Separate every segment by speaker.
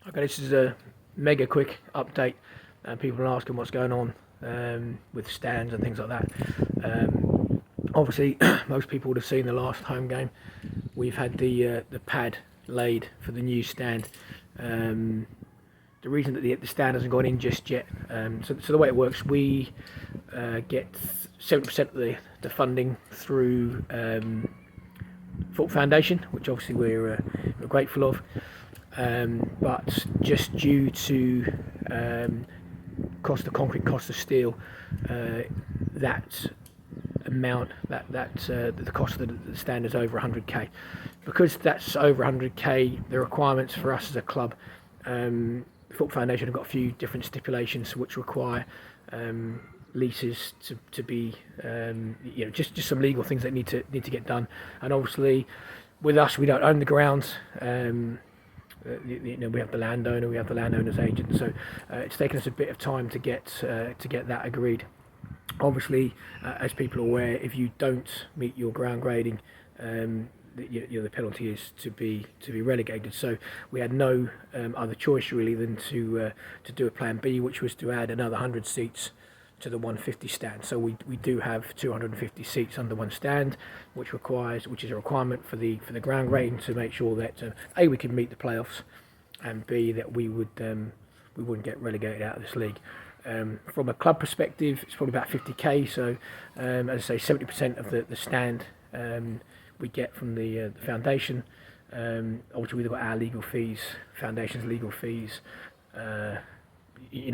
Speaker 1: Okay, this is a mega quick update. People are asking what's going on with stands and things like that. Obviously, most people would have seen the last home game. We've had the pad laid for the new stand. The reason that the stand hasn't gone in just yet. So the way it works, we get 70% of the funding through Foot Foundation, which obviously we're grateful of. But just due to cost of concrete, cost of steel, that amount, the cost of the stand is over 100k. Because that's over 100k, the requirements for us as a club, the Foot Foundation have got a few different stipulations which require leases to be, just some legal things that need to get done. And obviously, with us, we don't own the grounds. We have the landowner, we have the landowner's agent, so it's taken us a bit of time to get that agreed. Obviously, as people are aware, if you don't meet your ground grading, the penalty is to be relegated. So we had no other choice really than to do a plan B, which was to add another 100 seats to the 150 stand. So we do have 250 seats under one stand, which is a requirement for the ground grading to make sure that A, we can meet the playoffs, and B, that we wouldn't get relegated out of this league. From a club perspective, it's probably about 50k. So as I say, 70% of the stand we get from the foundation. Obviously, we've got our legal fees, foundation's legal fees.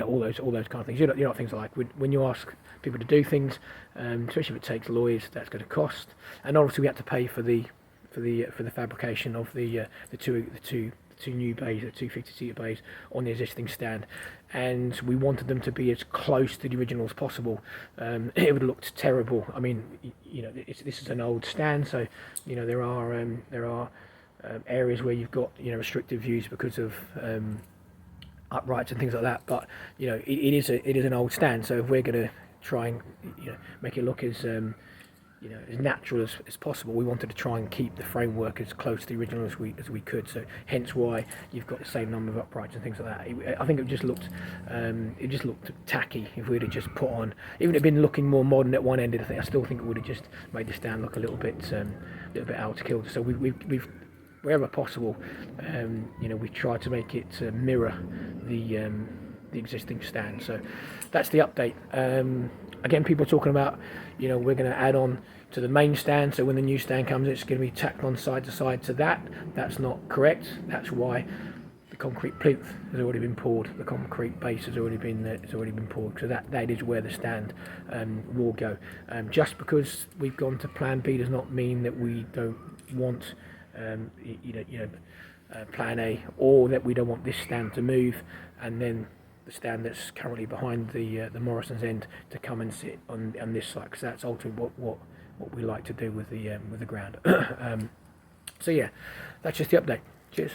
Speaker 1: All those kind of things. Things like when you ask people to do things, especially if it takes lawyers, that's going to cost. And obviously we had to pay for the fabrication of the two new bays, the 250-seater bays on the existing stand, and we wanted them to be as close to the original as possible. It would have looked terrible. I mean, this is an old stand, so there are areas where you've got restricted views because of uprights and things like that, but it is an old stand, so if we're going to try and make it look as as natural as possible, we wanted to try and keep the framework as close to the original as we could. So hence why you've got the same number of uprights and things like that. I think it just looked tacky if we'd have just put on, even if it had been looking more modern at one end. I still think it would have just made the stand look a little bit out of kilter. So we've wherever possible, we try to make it mirror the existing stand. So that's the update. Again, people are talking about, we're going to add on to the main stand. So when the new stand comes, it's going to be tacked on side to side to that. That's not correct. That's why the concrete plinth has already been poured. The concrete base has already been poured. So that is where the stand will go. Just because we've gone to Plan B does not mean that we don't want plan A, or that we don't want this stand to move and then the stand that's currently behind the Morrison's end to come and sit on this side, because that's ultimately what we like to do with the ground. So yeah, that's just the update. Cheers.